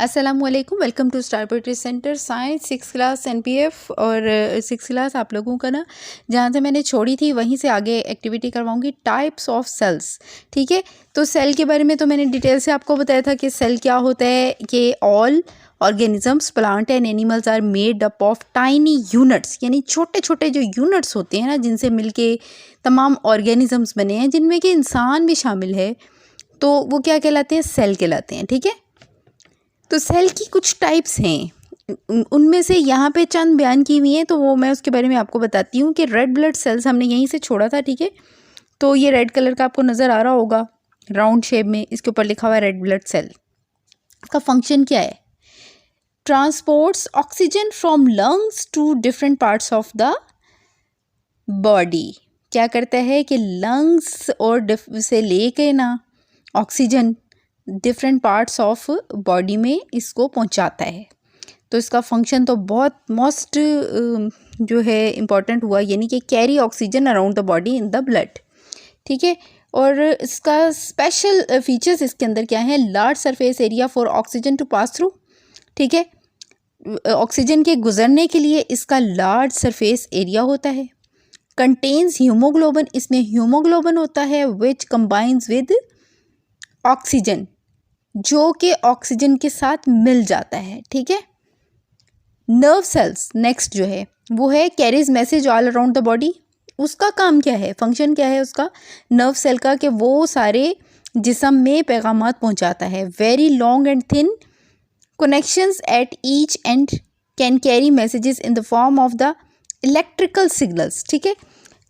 अस्सलामुअलैकुम, welcome to star poetry centre science 6 class NPF. और 6 class आप लोगों का ना जहाँ से मैंने छोड़ी थी वहीं से आगे एक्टिविटी करवाऊंगी। टाइप्स ऑफ सेल्स, ठीक है। तो सेल के बारे में तो मैंने डिटेल से आपको बताया था कि सेल क्या होता है, कि all organisms plant and animals are made up of tiny units, यानी छोटे छोटे जो यूनिट्स होते हैं ना, जिनसे मिलके तमाम ऑर्गेनिजम्स बने हैं, जिनमें कि इंसान भी शामिल है, तो वो क्या कहलाते हैं, सेल कहलाते हैं, ठीक है। तो सेल की कुछ टाइप्स हैं, उनमें से यहाँ पे चंद बयान की हुई हैं, तो वो मैं उसके बारे में आपको बताती हूँ। कि रेड ब्लड सेल्स हमने यहीं से छोड़ा था, ठीक है। तो ये रेड कलर का आपको नज़र आ रहा होगा राउंड शेप में, इसके ऊपर लिखा हुआ है रेड ब्लड सेल। इसका फंक्शन क्या है? Transports oxygen from lungs to different parts of the body. क्या करता है कि लंग्स और से लेके ना oxygen different parts of body में इसको पहुंचाता है। तो इसका फंक्शन तो बहुत मोस्ट जो है इम्पॉर्टेंट हुआ, यानी कि carry oxygen around the body in the blood, ठीक है। और इसका स्पेशल फीचर्स इसके अंदर क्या है? Large surface area for oxygen to pass through, ठीक है। ऑक्सीजन के गुजरने के लिए इसका लार्ज सरफेस एरिया होता है। कंटेन्स हीमोग्लोबिन, इसमें हीमोग्लोबिन होता है विच कंबाइंस विद ऑक्सीजन, जो कि ऑक्सीजन के साथ मिल जाता है, ठीक है। नर्व सेल्स नेक्स्ट जो है वो है carries message all around the body. उसका काम क्या है, फंक्शन क्या है उसका, नर्व सेल का, कि वो सारे जिस्म में पैगामात पहुंचाता है। Very long and thin connections at each and can carry messages in the form of the electrical signals, ठीक है।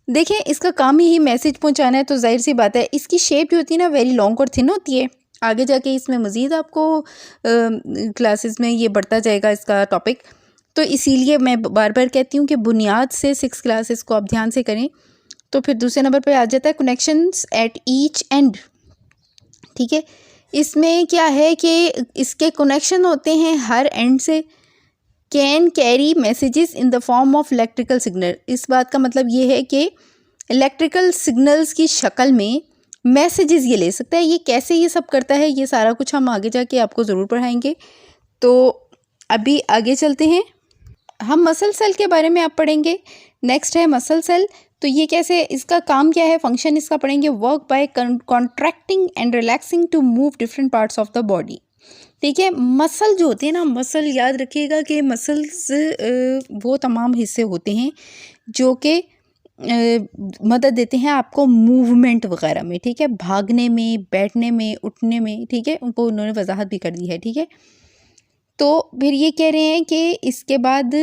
देखें, इसका काम ही मैसेज पहुंचाना है, तो जाहिर सी बात है इसकी शेप जो होती है ना वेरी लॉन्ग और थिन होती है। आगे जाके इसमें मज़ीद आपको क्लासेस में ये बढ़ता जाएगा इसका टॉपिक, तो इसीलिए मैं बार बार कहती हूँ कि बुनियाद से 6 क्लासेस को आप ध्यान से करें। तो फिर दूसरे नंबर पे आ जाता है कनेक्शंस एट ईच एंड, ठीक है। इसमें क्या है कि इसके कनेक्शन होते हैं हर एंड से। Can carry messages in the form of electrical signal, इस बात का मतलब ये है कि इलेक्ट्रिकल सिग्नल्स की शक्ल में मैसेजेस ये ले सकता है। ये कैसे ये सब करता है, ये सारा कुछ हम आगे जाके आपको ज़रूर पढ़ाएंगे। तो अभी आगे चलते हैं, हम मसल सेल के बारे में आप पढ़ेंगे। नेक्स्ट है मसल सेल। तो ये कैसे, इसका काम क्या है, फंक्शन इसका पढ़ेंगे। Work by contracting and relaxing to move different parts of the body, ठीक है। मसल जो होते हैं ना, मसल याद रखिएगा कि मसल्स वो तमाम हिस्से होते हैं जो कि मदद देते हैं आपको मूवमेंट वगैरह में, ठीक है, भागने में, बैठने में, उठने में, ठीक है। उनको उन्होंने वजाहत भी कर दी है, ठीक है। तो फिर ये कह रहे हैं कि इसके बाद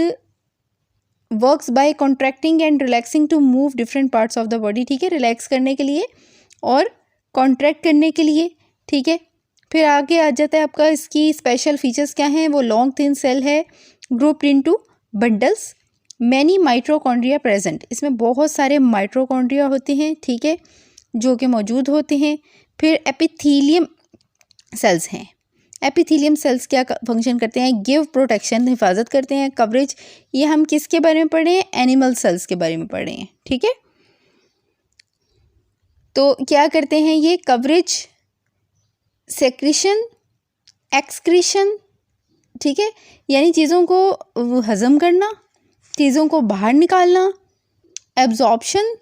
works by contracting and relaxing to move different parts of the body, ठीक है, रिलैक्स करने के लिए और कॉन्ट्रैक्ट करने के लिए, ठीक है। फिर आगे आ जाता है आपका इसकी स्पेशल फीचर्स क्या हैं। वो लॉन्ग थिन सेल है, group into bundles, many mitochondria present, इसमें बहुत सारे माइट्रोकॉन्ड्रिया होते हैं, ठीक है, जो कि मौजूद होते हैं। फिर एपिथीलियम सेल्स हैं। एपिथीलियम सेल्स क्या फंक्शन करते हैं? गिव प्रोटेक्शन, हिफाजत करते हैं। कवरेज, ये हम किसके बारे में पढ़े हैं? एनिमल सेल्स के बारे में पढ़े हैं, ठीक है। तो क्या करते हैं ये? कवरेज, सेक्रीशन, एक्सक्रीशन, ठीक है, यानी चीज़ों को हजम करना, चीज़ों को बाहर निकालना, एब्जॉर्प्शन,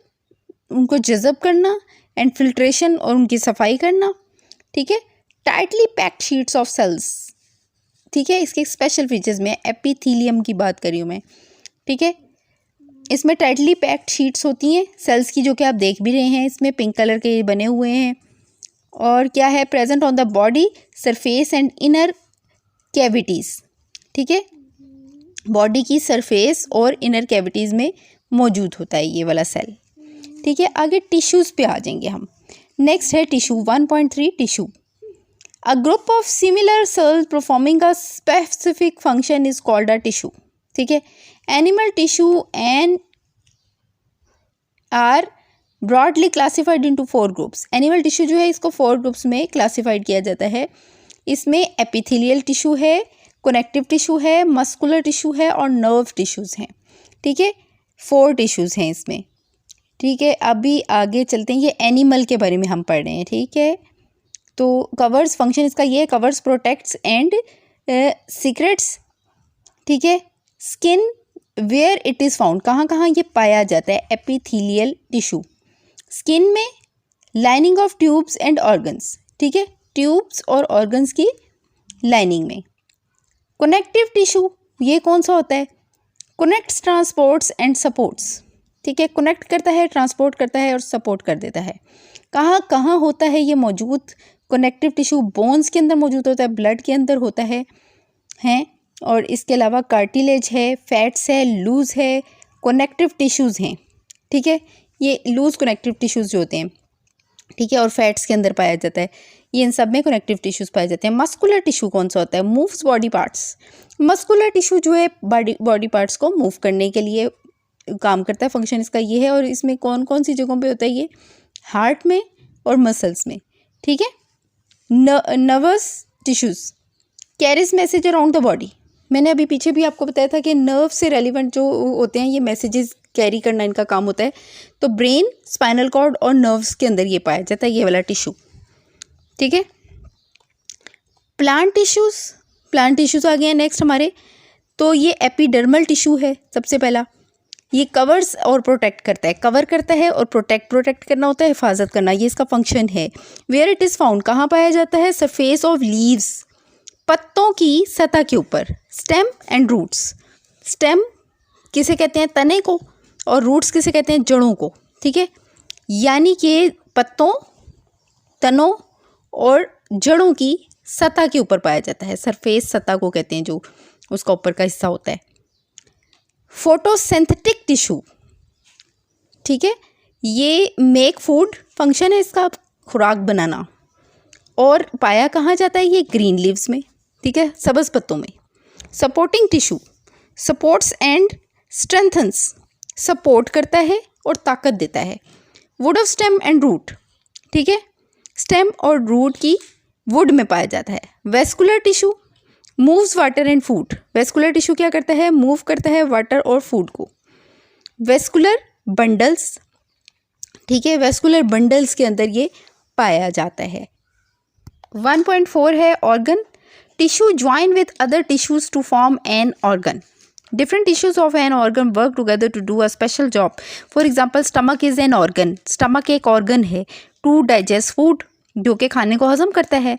उनको जज़ब करना, एंड फिल्ट्रेशन, और उनकी सफाई करना, ठीक है। Tightly packed sheets of cells, ठीक है, इसके स्पेशल फीचर्स में एपिथीलियम की बात करी हूँ मैं, ठीक है। इसमें टाइटली पैक्ड शीट्स होती हैं सेल्स की, जो कि आप देख भी रहे हैं, इसमें पिंक कलर के बने हुए हैं। और क्या है? Present on the body surface and inner cavities, ठीक है, बॉडी की सरफेस और इनर कैविटीज़ में मौजूद होता है ये वाला सेल, ठीक है। आगे टिश्यूज़ पे आ जाएंगे हम। नेक्स्ट है tissue 1.3 tissue. A group of similar cells performing a specific function is called a tissue, ठीक है। Animal tissue and are broadly classified into 4 groups. Animal tissue जो है इसको 4 ग्रुप्स में क्लासिफाइड किया जाता है। इसमें एपिथेलियल टिश्यू है, कनेक्टिव टिश्यू है, मस्कुलर टिश्यू है और नर्व टिश्यूज़ हैं, ठीक है। 4 टिश्यूज़ हैं इसमें, ठीक है। अभी आगे चलते हैं, ये एनिमल के बारे में हम पढ़ रहे हैं, ठीक है। तो कवर्स, फंक्शन इसका ये है, कवर्स, प्रोटेक्ट्स एंड सीक्रेट्स, ठीक है। Skin, where it is found, कहाँ कहाँ ये पाया जाता है, एपिथेलियल टिश्यू। स्किन में lining of tubes and organs, ठीक है, ट्यूब्स और ऑर्गन्स की लाइनिंग में। कनेक्टिव टिश्यू, ये कौन सा होता है, कनेक्ट्स, ट्रांसपोर्ट्स एंड सपोर्ट्स, ठीक है, कनेक्ट करता है, ट्रांसपोर्ट करता है और सपोर्ट कर देता है। कहाँ कहाँ होता है ये मौजूद, कनेक्टिव टिश्यू बोन्स के अंदर मौजूद होता है, ब्लड के अंदर होता है हैं, और इसके अलावा कार्टिलेज है, फैट्स है, लूज है, कनेक्टिव टिश्यूज़ हैं, ठीक है, ये लूज कनेक्टिव टिश्यूज़ जो होते हैं, ठीक है, और फैट्स के अंदर पाया जाता है, ये इन सब में कनेक्टिव टिश्यूज़ पाए जाते हैं। मस्कुलर टिश्यू कौन सा होता है, moves body parts. Muscular tissue जो है बॉडी पार्ट्स को मूव करने के लिए काम करता है, फंक्शन इसका ये है, और इसमें कौन कौन सी जगहों पे होता है ये, हार्ट में और मसल्स में, ठीक है। Nervous tissues carries message around the body, मैंने अभी पीछे भी आपको बताया था कि नर्व से रेलिवेंट जो होते हैं ये मैसेजेस कैरी करना इनका काम होता है। तो ब्रेन, स्पाइनल कॉर्ड और नर्व्स के अंदर ये पाया जाता है, ये वाला टिश्यू, ठीक है। प्लांट टिश्यूज़ आ गए हैं नेक्स्ट हमारे। तो ये एपिडर्मल टिश्यू है सबसे पहला, ये कवर्स और प्रोटेक्ट करता है, कवर करता है और प्रोटेक्ट करना होता है, हिफाजत करना, ये इसका फंक्शन है। वेयर इट इज़ फाउंड, कहाँ पाया जाता है, सरफेस ऑफ लीव्स, पत्तों की सतह के ऊपर। स्टेम एंड रूट्स, स्टेम किसे कहते हैं, तने को, और रूट्स किसे कहते हैं, जड़ों को, ठीक है। यानी कि पत्तों, तनों और जड़ों की सतह के ऊपर पाया जाता है, सरफेस सतह को कहते हैं, जो उसका ऊपर का हिस्सा होता है। फोटोसिंथेटिक टिश्यू, ठीक है, ये मेक फूड, फंक्शन है इसका खुराक बनाना, और पाया कहाँ जाता है, ये ग्रीन लीव्स में, ठीक है, सब्ज़ पत्तों में। Supporting tissue, supports and strengthens, support करता है और ताकत देता है। Wood of stem and root, ठीक है, स्टेम और रूट की वुड में पाया जाता है। Vascular tissue moves water and food, vascular tissue क्या करता है, मूव करता है वाटर और फूड को। वेस्कुलर बंडल्स, ठीक है, वेस्कुलर बंडल्स के अंदर ये पाया जाता है। 1.4 है organ. Tissue join with other tissues to form an organ. Different tissues of an organ work together to do a special job. For example, stomach is an organ. Stomach एक organ है to digest food, जो कि खाने को हजम करता है।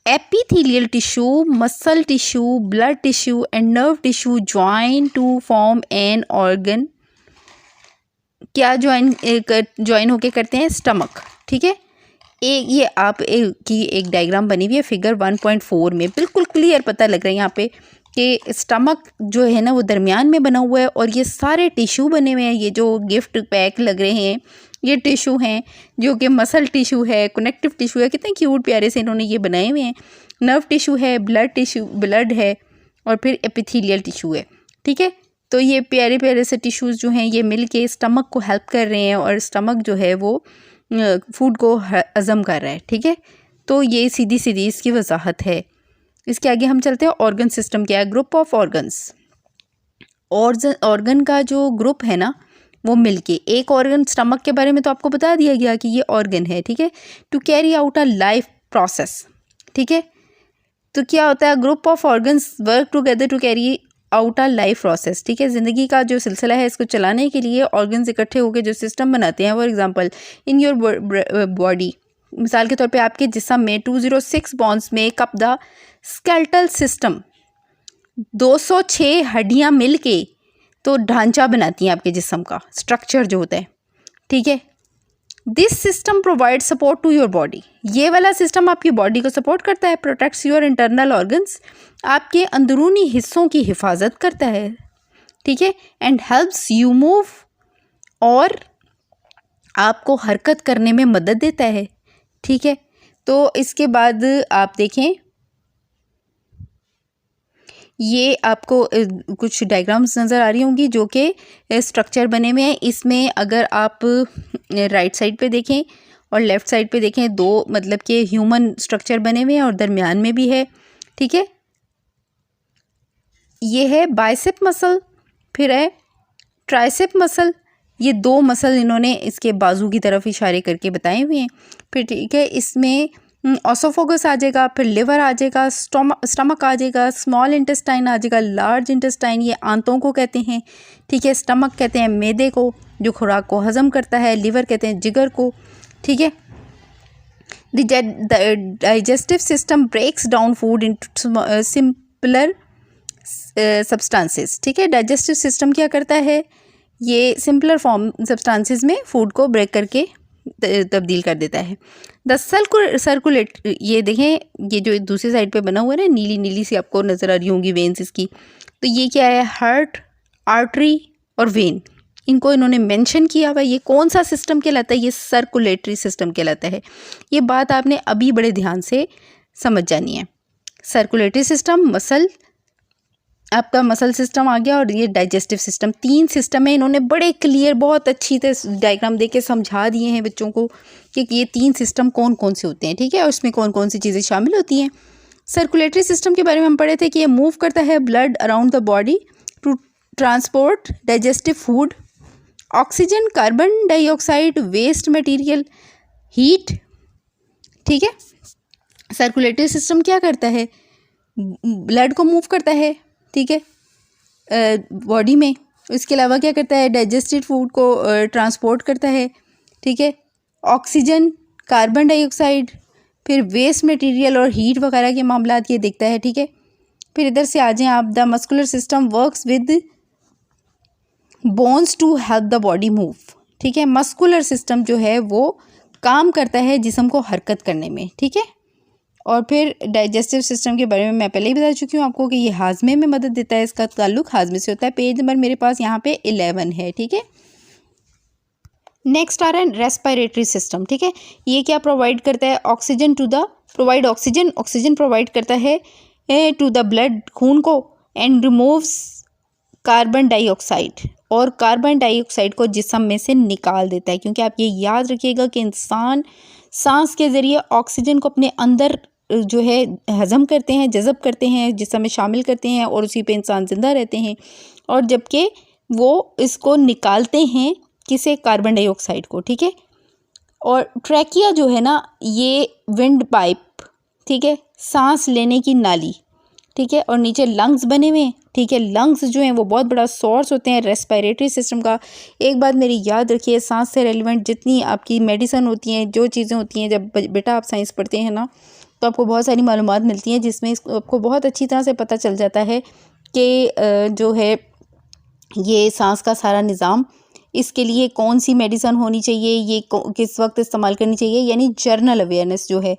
Epithelial tissue, muscle tissue, blood tissue and nerve tissue join to form an organ. क्या ज्वाइन होके करते हैं, स्टमक, ठीक है। ये आप की एक डायग्राम बनी हुई है फिगर 1.4 में, बिल्कुल क्लियर पता लग रहा है यहाँ पे कि स्टमक जो है ना वो दरमियान में बना हुआ है, और ये सारे टिश्यू बने हुए हैं, ये जो गिफ्ट पैक लग रहे हैं ये टिश्यू हैं, जो कि मसल टिश्यू है, कनेक्टिव टिश्यू है, कितने क्यूट प्यारे से इन्होंने ये बनाए हुए हैं। नर्व टिश्यू है, ब्लड है, और फिर एपिथेलियल टिश्यू है, ठीक है। तो ये प्यारे प्यारे से टिश्यूज़ जो हैं ये मिल के स्टमक को हेल्प कर रहे हैं, और स्टमक जो है वो फूड को हज़म कर रहा है, ठीक है। तो ये सीधी सीधी इसकी वजाहत है। इसके आगे हम चलते हैं, ऑर्गन सिस्टम क्या है, ग्रुप ऑफ ऑर्गन्स। ऑर्गन का जो ग्रुप है ना वो मिलके एक ऑर्गन, स्टमक के बारे में तो आपको बता दिया गया कि ये ऑर्गन है, ठीक है, to carry out a life process, ठीक है। तो क्या होता है, group of organs work together to carry out a life process, ठीक है। ज़िंदगी का जो सिलसिला है इसको चलाने के लिए ऑर्गन्स इकट्ठे होकर जो सिस्टम बनाते हैं। For example in your body, मिसाल के तौर पे आपके जिस्म में 206 bones make up the skeletal system, 206 हड्डियाँ मिल के तो ढांचा बनाती हैं आपके जिस्म का, स्ट्रक्चर जो होता है, ठीक है। This system provide support to your body, ये वाला सिस्टम आपकी बॉडी को सपोर्ट करता है। प्रोटेक्ट्स योर इंटरनल ऑर्गन्स, आपके अंदरूनी हिस्सों की हिफाजत करता है, ठीक है। एंड हेल्प्स यू मूव, और आपको हरकत करने में मदद देता है, ठीक है। तो इसके बाद आप देखें, ये आपको कुछ डायग्राम्स नज़र आ रही होंगी जो कि स्ट्रक्चर बने हुए हैं। इसमें अगर आप राइट साइड पे देखें और लेफ़्ट साइड पे देखें, दो मतलब कि ह्यूमन स्ट्रक्चर बने हुए हैं और दरमियान में भी है, ठीक है। ये है बाइसेप मसल, फिर है ट्राइसेप मसल, ये दो मसल इन्होंने इसके बाजू की तरफ इशारे करके बताए हुए हैं। फिर ठीक है, इसमें ऑसोफोगस आ जाएगा, फिर लिवर आ जाएगा, स्टमक आ जाएगा, स्मॉल इंटेस्टाइन आ जाएगा, लार्ज इंटेस्टाइन ये आंतों को कहते हैं, ठीक है। स्टमक कहते हैं मैदे को जो खुराक को हजम करता है, लिवर कहते हैं जिगर को, ठीक है। The digestive system breaks down food into simpler substances, ठीक है। डाइजेस्टिव सिस्टम क्या करता है, ये सिंपलर फॉर्म सब्सटेंसेस में फूड को ब्रेक करके तब्दील कर देता है। द सर्कुलेट, ये देखें ये जो दूसरी साइड पे बना हुआ है ना, नीली नीली सी आपको नज़र आ रही होंगी वेन्स इसकी, तो ये क्या है, हार्ट, आर्टरी और वेन, इनको इन्होंने मेंशन किया हुआ है। ये कौन सा सिस्टम कहलाता है, ये सर्कुलेटरी सिस्टम कहलाता है। ये बात आपने अभी बड़े ध्यान से समझ जानी है। सर्कुलेटरी सिस्टम, मसल, आपका मसल सिस्टम आ गया, और ये डाइजेस्टिव सिस्टम, 3 सिस्टम है। इन्होंने बड़े क्लियर बहुत अच्छी तरह डायग्राम दे के समझा दिए हैं बच्चों को कि ये 3 सिस्टम कौन कौन से होते हैं, ठीक है, और उसमें कौन कौन सी चीज़ें शामिल होती हैं। सर्कुलेटरी सिस्टम के बारे में हम पढ़े थे कि ये मूव करता है blood around the body to transport digestive food, oxygen, carbon dioxide, waste material, heat, ठीक है। सर्कुलेटरी सिस्टम क्या करता है, ब्लड को मूव करता है, ठीक है, बॉडी में। इसके अलावा क्या करता है, डाइजेस्टेड फूड को ट्रांसपोर्ट करता है, ठीक है। ऑक्सीजन, कार्बन डाइऑक्साइड, फिर वेस्ट मटेरियल और हीट वगैरह के मामलात ये देखता है, ठीक है। फिर इधर से आ जाएं आप, the muscular system works with bones to help the body move, ठीक है। मस्कुलर सिस्टम जो है वो काम करता है जिस्म को हरकत करने में, ठीक है। और फिर डाइजेस्टिव सिस्टम के बारे में मैं पहले ही बता चुकी हूँ आपको कि ये हाजमे में मदद देता है, इसका ताल्लुक हाजमे से होता है। पेज नंबर मेरे पास यहाँ पे 11 है, ठीक है। नेक्स्ट आ रहा है रेस्पिरेटरी सिस्टम, ठीक है। ये क्या प्रोवाइड करता है, oxygen to the provide oxygen, oxygen provide करता है टू द ब्लड, खून को, एंड रिमूव्स कार्बन डाइऑक्साइड, और कार्बन डाइऑक्साइड को जिस्म में से निकाल देता है। क्योंकि आप ये याद रखिएगा कि इंसान सांस के ज़रिए ऑक्सीजन को अपने अंदर जो है हज़म करते हैं, जज़ब करते हैं, जिस्म में शामिल करते हैं, और उसी पे इंसान ज़िंदा रहते हैं। और जबकि वो इसको निकालते हैं किसे, कार्बन डाइऑक्साइड को, ठीक है। और ट्रैकिया जो है ना, ये विंड पाइप, ठीक है, सांस लेने की नाली, ठीक है। और नीचे लंग्स बने हुए हैं, ठीक है। लंग्स जो हैं वो बहुत बड़ा सोर्स होते हैं रेस्पिरेटरी सिस्टम का। एक बात मेरी याद रखिए, सांस से रेलिवेंट जितनी आपकी मेडिसिन होती हैं, जो चीज़ें होती हैं, जब बेटा आप साइंस पढ़ते हैं ना, तो आपको बहुत सारी मालूमात मिलती हैं, जिसमें आपको बहुत अच्छी तरह से पता चल जाता है कि जो है ये सांस का सारा निज़ाम, इसके लिए कौन सी मेडिसिन होनी चाहिए, ये किस वक्त इस्तेमाल करनी चाहिए, यानी जर्नल अवेयरनेस जो है।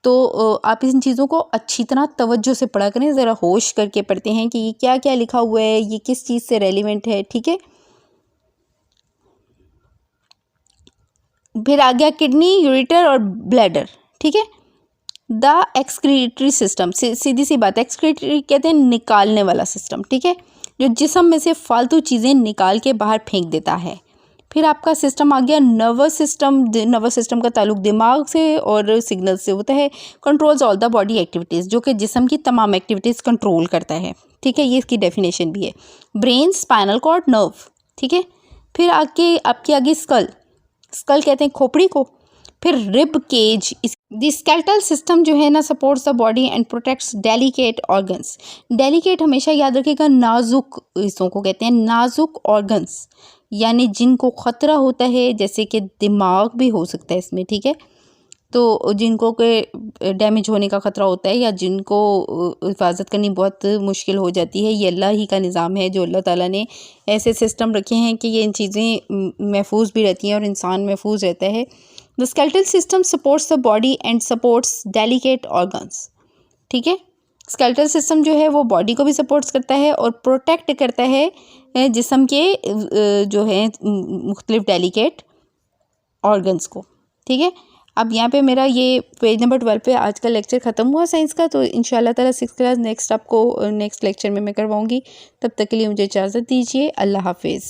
तो आप इन चीज़ों को अच्छी तरह तवज्जो से पढ़ा करें, ज़रा होश करके पढ़ते हैं कि ये क्या क्या लिखा हुआ है, ये किस चीज़ से रेलिवेंट है, ठीक है। फिर आ गया किडनी, यूरेटर और ब्लैडर, ठीक है। द एक्सक्रीटरी सिस्टम, सीधी सी बात, एक्सक्रीटरी कहते हैं निकालने वाला सिस्टम, ठीक है, जो जिस्म में से फालतू चीज़ें निकाल के बाहर फेंक देता है। फिर आपका सिस्टम आ गया नर्वस सिस्टम। नर्वस सिस्टम का ताल्लुक दिमाग से और सिग्नल से होता है। Controls all the body activities, जो कि जिस्म की तमाम एक्टिविटीज़ कंट्रोल करता है, ठीक है। ये इसकी डेफिनेशन भी है। ब्रेन, स्पाइनल कॉर्ड, नर्व, ठीक है। फिर आपके आगे स्कल, स्कल कहते हैं खोपड़ी को। फिर rib cage, the skeletal system जो है ना supports the body and protects delicate organs. Delicate हमेशा याद रखिएगा, नाजुक हिस्सों को कहते हैं, नाजुक ऑर्गन्स, यानी जिनको ख़तरा होता है, जैसे कि दिमाग भी हो सकता है इसमें, ठीक है। तो जिनको के डैमेज होने का ख़तरा होता है, या जिनको हिफाजत करनी बहुत मुश्किल हो जाती है, ये अल्लाह ही का निज़ाम है, जो अल्लाह ताला ने ऐसे सिस्टम रखे हैं कि ये इन चीज़ें महफूज भी रहती हैं और इंसान महफूज रहता है। The skeletal system supports the body and supports delicate organs, ठीक है। स्केलेटल सिस्टम जो है वो बॉडी को भी सपोर्ट्स करता है और प्रोटेक्ट करता है जिस्म के जो है मुख्तलिफ डेलिकेट ऑर्गन्स को, ठीक है। अब यहाँ पे मेरा ये पेज नंबर 12 पे आज का लेक्चर ख़त्म हुआ साइंस का। तो इंशाल्लाह ताला 6th क्लास नेक्स्ट आपको नेक्स्ट लेक्चर में मैं करवाऊँगी। तब तक के लिए मुझे इजाज़त दीजिए। अल्लाह हाफिज़।